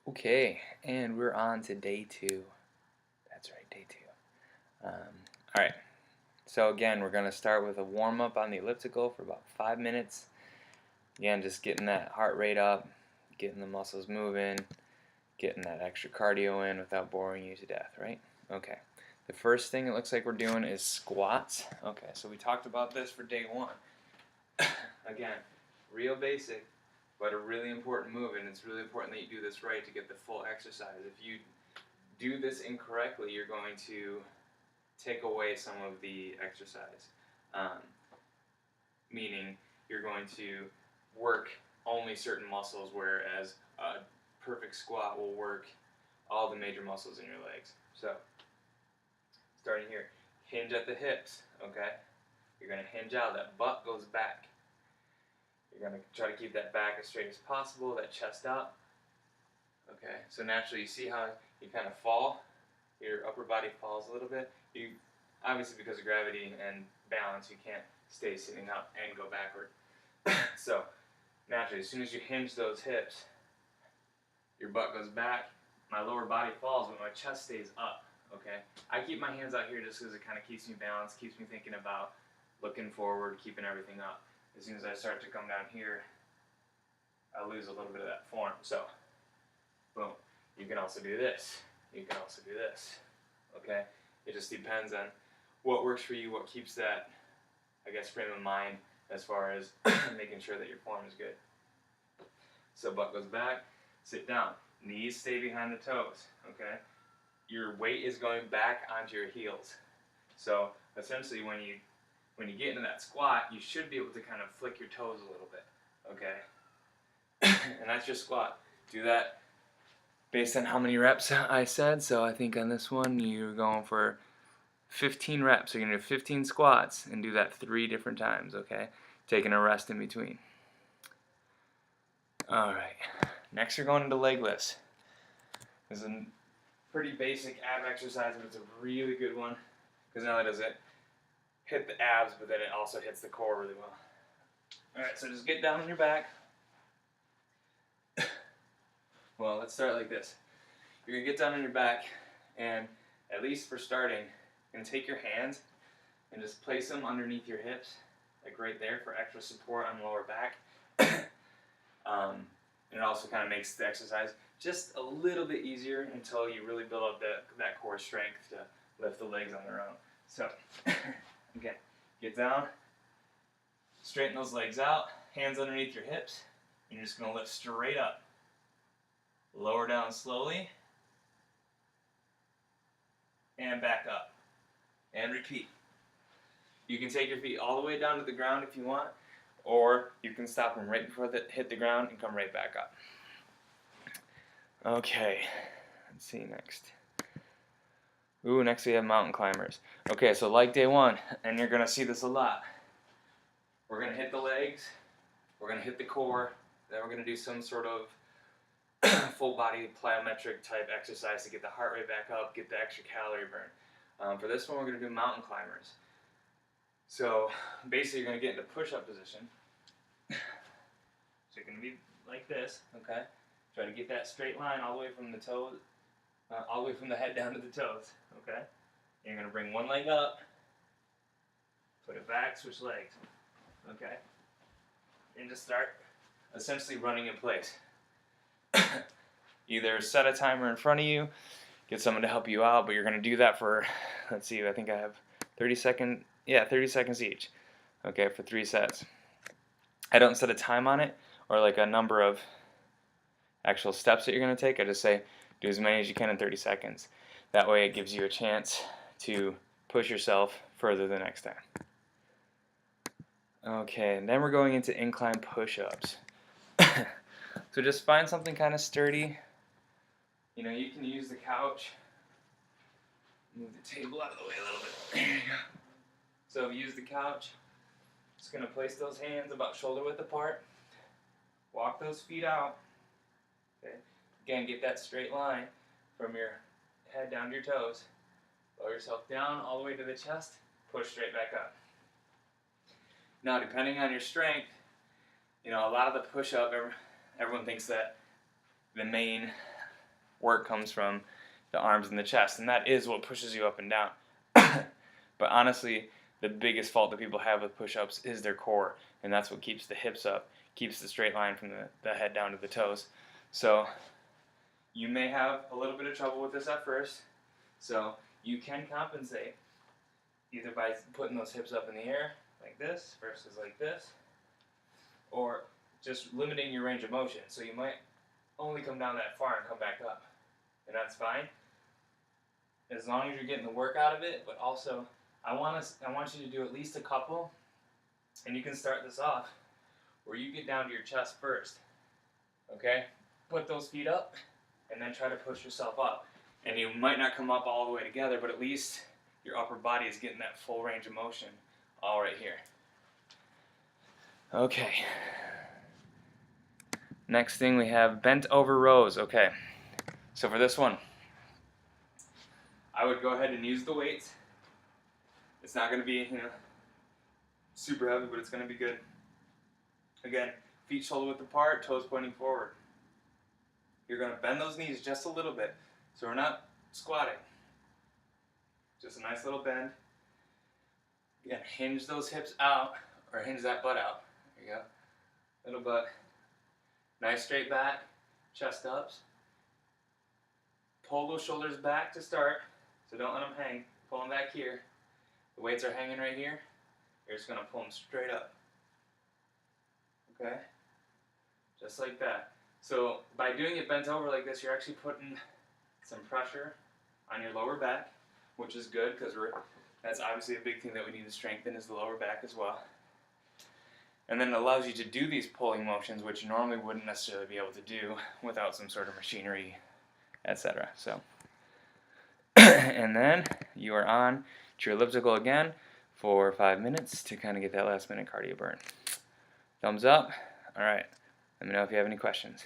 Okay, and we're on to day two. That's right, day two. Alright, so again, we're going to start with a warm up on the elliptical for about 5 minutes. Again, just getting that heart rate up, getting the muscles moving, getting that extra cardio in without boring you to death, right? Okay, the first thing it looks like we're doing is squats. Okay, so we talked about this for day one. Again, real basic, but a really important move, and it's really important that you do this right to get the full exercise. If you do this incorrectly, you're going to take away some of the exercise. Um, Meaning you're going to work only certain muscles, whereas a perfect squat will work all the major muscles in your legs. So, starting here, hinge at the hips, okay? You're going to hinge out, that butt goes back. You're going to try to keep that back as straight as possible, that chest up. Okay, so naturally you see how you kind of fall, your upper body falls a little bit. You obviously, because of gravity and balance, you can't stay sitting up and go backward. So naturally, as soon as you hinge those hips, your butt goes back, my lower body falls, but my chest stays up. Okay, I keep my hands out here just because it kind of keeps me balanced, keeps me thinking about looking forward, keeping everything up. As soon as I start to come down here, I lose a little bit of that form. So, boom. You can also do this. You can also do this. Okay? It just depends on what works for you, what keeps that, I guess, frame of mind as far as making sure that your form is good. So butt goes back, sit down. Knees stay behind the toes. Okay? Your weight is going back onto your heels. So essentially when you get into that squat, you should be able to kind of flick your toes a little bit. Okay? And that's your squat. Do that based on how many reps I said. So I think on this one you're going for 15 reps. You're going to do 15 squats and do that 3 different times, okay? Taking a rest in between. Alright, next you're going into leg lifts. This is a pretty basic ab exercise, but it's a really good one because not only does it hit the abs, but then it also hits the core really well. Alright, so just get down on your back. Well, let's start like this. You're going to get down on your back, and at least for starting, you're going to take your hands and just place them underneath your hips, like right there for extra support on the lower back. And it also kind of makes the exercise just a little bit easier until you really build up that core strength to lift the legs on their own. So, again, get down, straighten those legs out, hands underneath your hips, and you're just going to lift straight up. Lower down slowly, and back up, and repeat. You can take your feet all the way down to the ground if you want, or you can stop them right before they hit the ground and come right back up. Okay, let's see next. Ooh, next we have mountain climbers. Okay, so like day one, and you're going to see this a lot. We're going to hit the legs, we're going to hit the core, then we're going to do some sort of full body plyometric type exercise to get the heart rate back up, get the extra calorie burn. For this one, we're going to do mountain climbers. So basically, you're going to get into push-up position. So you're going to be like this, okay? Try to get that straight line all the way from the toes, all the way from the head down to the toes, okay? And you're going to bring one leg up, put it back, switch legs, okay? And just start essentially running in place. Either set a timer in front of you, get someone to help you out, but you're going to do that for, let's see, I think I have 30 seconds each, okay, for 3 sets. I don't set a time on it or like a number of actual steps that you're going to take. I just say do as many as you can in 30 seconds. That way it gives you a chance to push yourself further the next time. Okay, and then we're going into incline push-ups. So just find something kind of sturdy. You know, you can use the couch. Move the table out of the way a little bit. There you go. So use the couch. Just going to place those hands about shoulder width apart. Walk those feet out. Okay. Again, get that straight line from your head down to your toes. Lower yourself down all the way to the chest. Push straight back up. Now, depending on your strength, you know, a lot of the push-up, everyone thinks that the main work comes from the arms and the chest, and that is what pushes you up and down. But honestly, the biggest fault that people have with push-ups is their core, and that's what keeps the hips up, keeps the straight line from the head down to the toes. So you may have a little bit of trouble with this at first, so you can compensate either by putting those hips up in the air like this versus like this, or just limiting your range of motion. So you might only come down that far and come back up, and that's fine as long as you're getting the work out of it. But also I want you to do at least a couple, and you can start this off where you get down to your chest first. Okay, put those feet up and then try to push yourself up, and you might not come up all the way together, but at least your upper body is getting that full range of motion all right here. Okay, next thing we have bent over rows. Okay, so for this one I would go ahead and use the weights. It's not going to be, super heavy, but it's going to be good. Again, feet shoulder width apart, toes pointing forward. You're going to bend those knees just a little bit, so we're not squatting. Just a nice little bend. Again, hinge those hips out, or hinge that butt out. There you go. Little butt. Nice straight back, chest ups. Pull those shoulders back to start, so don't let them hang. Pull them back here. The weights are hanging right here. You're just going to pull them straight up. Okay? Just like that. So by doing it bent over like this, you're actually putting some pressure on your lower back, which is good because that's obviously a big thing that we need to strengthen, is the lower back as well. And then it allows you to do these pulling motions, which you normally wouldn't necessarily be able to do without some sort of machinery, etc. So, and then you are on to your elliptical again for 5 minutes to kind of get that last minute cardio burn. Thumbs up. All right. Let me know if you have any questions.